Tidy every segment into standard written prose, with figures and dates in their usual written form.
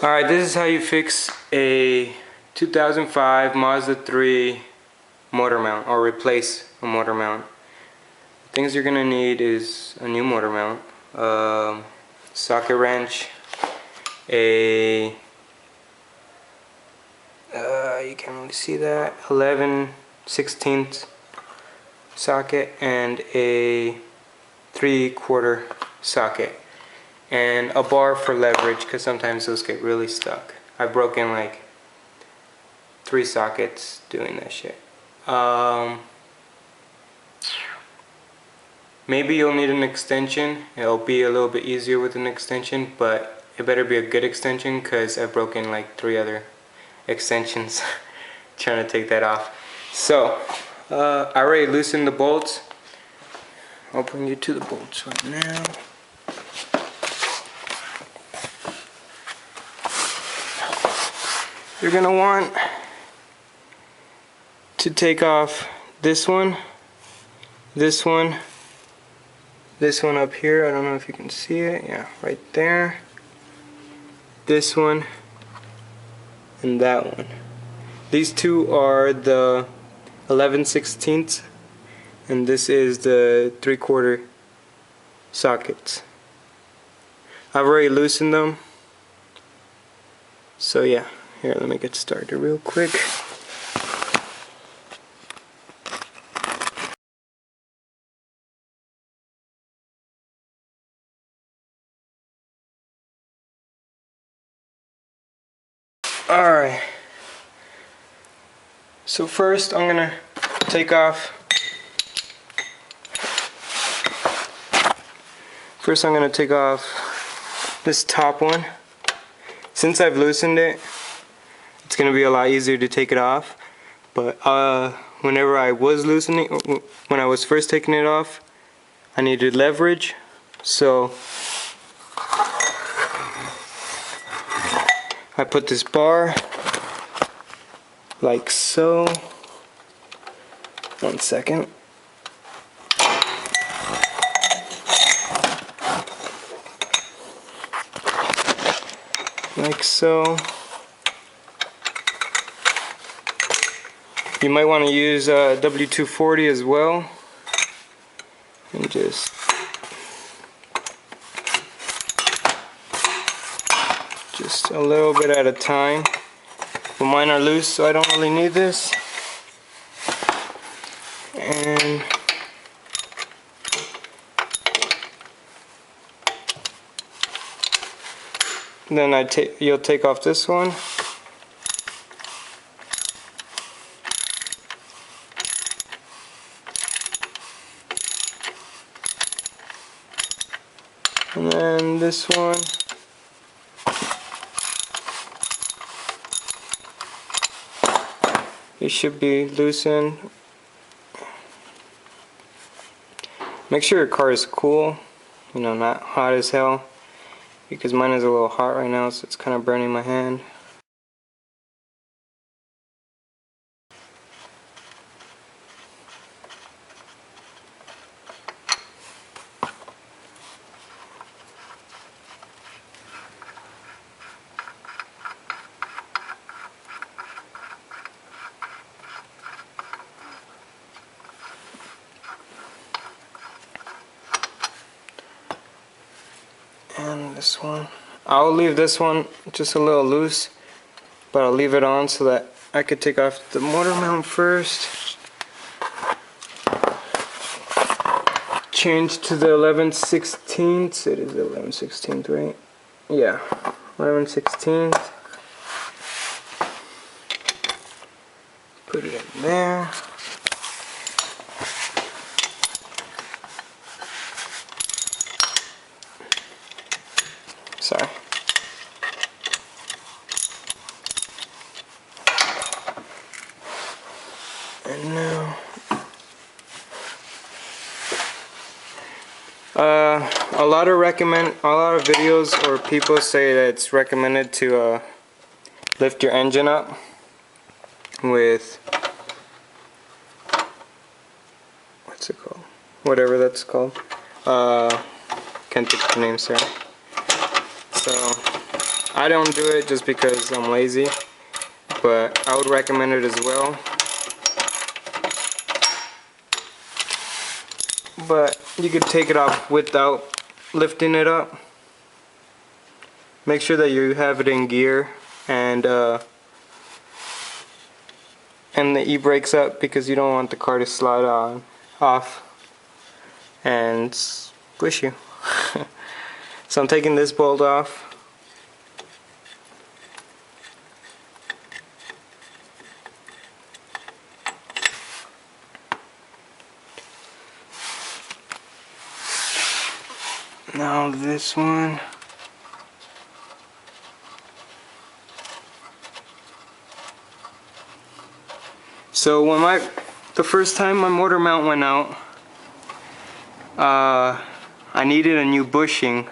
Alright, this is how you fix a 2005 Mazda 3 motor mount, or replace a motor mount. Things you're gonna need is a new motor mount, socket wrench, a you can't really see that, 11/16 socket, and a 3/4 socket, and a bar for leverage, because sometimes those get really stuck. I've broken like 3 sockets doing that shit. Maybe you'll need an extension. It'll be a little bit easier with an extension, but it better be a good extension, because I've broken like 3 other extensions trying to take that off. So I already loosened the bolts. I'll bring you to the bolts right now. You're gonna want to take off this one, this one, this one up here. I don't know if you can see it. Yeah, right there. This one and that one. These two are the 11/16, and this is the 3/4 sockets. I've already loosened them. So yeah, here, let me get started real quick. Alright, so first I'm gonna take off this top one. Since I've loosened it, it's gonna be a lot easier to take it off, but whenever I was when I was first taking it off, I needed leverage, so I put this bar like so. One second. Like so. You might want to use W240 as well, and just a little bit at a time. But mine are loose, so I don't really need this. And then you'll take off this one. And then this one. It should be loosened. Make sure your car is cool, you know, not hot as hell, because mine is a little hot right now, so it's kind of burning my hand. And this one, I'll leave this one just a little loose, but I'll leave it on so that I could take off the motor mount first. Change to the 11/16. It is 11/16, right? Yeah, 11/16. Put it in there. Sorry. And now, a lot of videos or people say that it's recommended to lift your engine up with, what's it called? Whatever that's called. Can't think of the name, sorry. So I don't do it just because I'm lazy, but I would recommend it as well. But you could take it off without lifting it up. Make sure that you have it in gear and the e-brake's up, because you don't want the car to slide off and squish you. So I'm taking this bolt off. Now this one. So when the first time my motor mount went out, I needed a new bushing,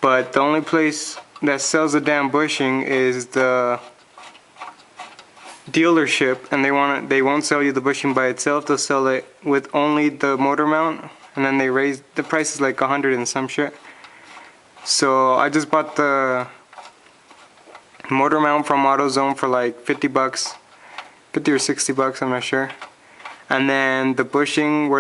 but the only place that sells the damn bushing is the dealership, and they won't sell you the bushing by itself. They'll sell it with only the motor mount, and then they raise the price is like 100 and some shit. So I just bought the motor mount from AutoZone for like 50 bucks, 50 or 60 bucks, I'm not sure. And then the bushing,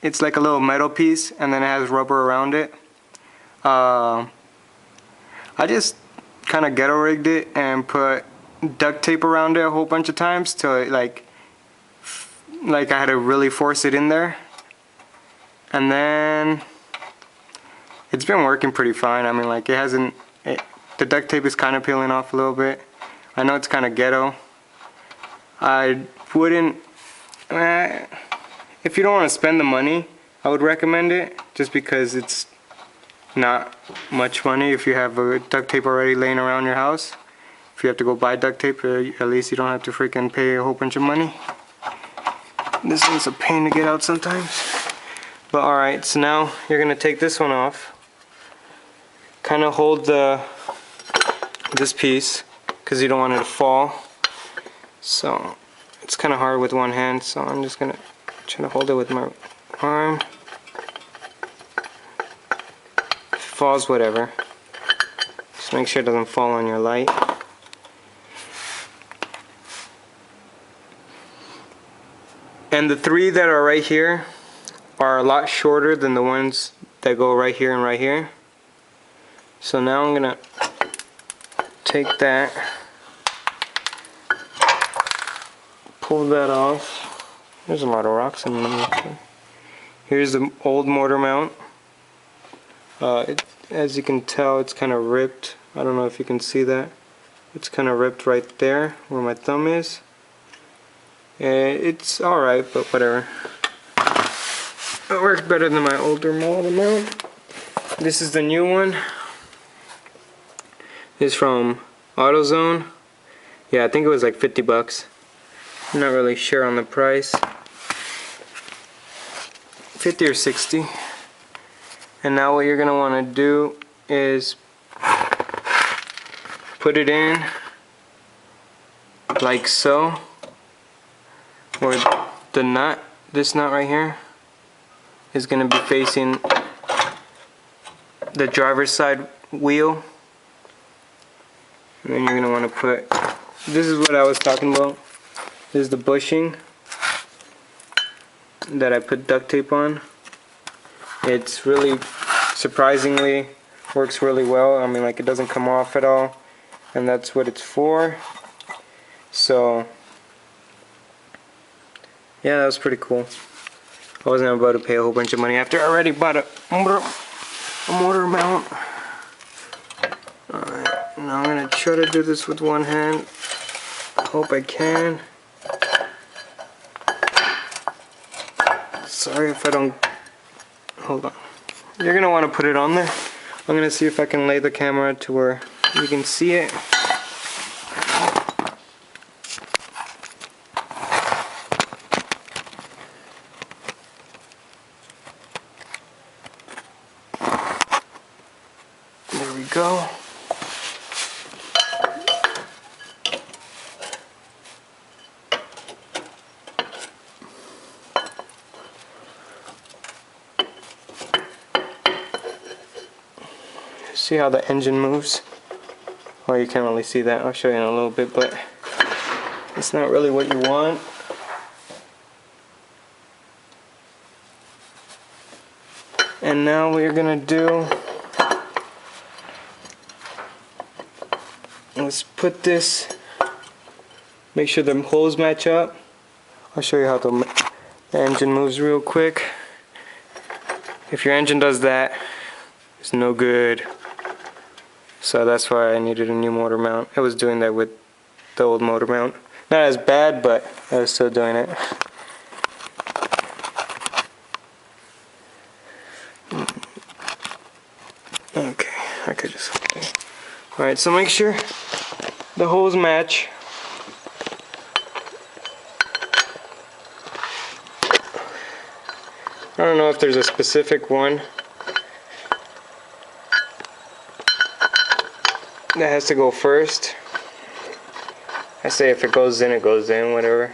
it's like a little metal piece, and then it has rubber around it. I just kind of ghetto rigged it and put duct tape around it a whole bunch of times till it like I had to really force it in there. And then it's been working pretty fine. I mean, like, the duct tape is kind of peeling off a little bit. I know it's kind of ghetto. I wouldn't, if you don't want to spend the money, I would recommend it, just because it's not much money if you have a duct tape already laying around your house. If you have to go buy duct tape, at least you don't have to freaking pay a whole bunch of money. This one's a pain to get out sometimes. But alright, so now you're going to take this one off. Kind of hold this piece, because you don't want it to fall. So it's kind of hard with one hand, so I'm just going to try to hold it with my arm. If it falls, whatever. Just make sure it doesn't fall on your light. And the three that are right here are a lot shorter than the ones that go right here and right here. So now I'm gonna take that, pull that off. There's a lot of rocks in there. Here's the old motor mount. As you can tell, it's kind of ripped. I don't know if you can see that. It's kind of ripped right there where my thumb is. It's alright, but whatever. It works better than my older motor mount. This is the new one. It's from AutoZone. Yeah, I think it was like 50 bucks. I'm not really sure on the price. 50 or 60. And now what you're gonna want to do is put it in like so, where the nut, this nut right here, is gonna be facing the driver's side wheel. And then you're gonna want to put, this is what I was talking about. This is the bushing that I put duct tape on. It's really, surprisingly, works really well. I mean, like, it doesn't come off at all, and that's what it's for. So yeah, that was pretty cool. I wasn't about to pay a whole bunch of money after I already bought a motor mount. Alright, now I'm gonna try to do this with one hand. Hope I can. Sorry if I don't. Hold on. You're gonna want to put it on there. I'm gonna see if I can lay the camera to where you can see it. There we go. See how the engine moves? Well, you can't really see that. I'll show you in a little bit, but it's not really what you want. And now what you're gonna do, let's put this, make sure the holes match up. I'll show you how the engine moves real quick. If your engine does that, it's no good. So that's why I needed a new motor mount. I was doing that with the old motor mount. Not as bad, but I was still doing it. Okay, I could just... Alright, so make sure the holes match. I don't know if there's a specific one that has to go first. I say if it goes in, whatever.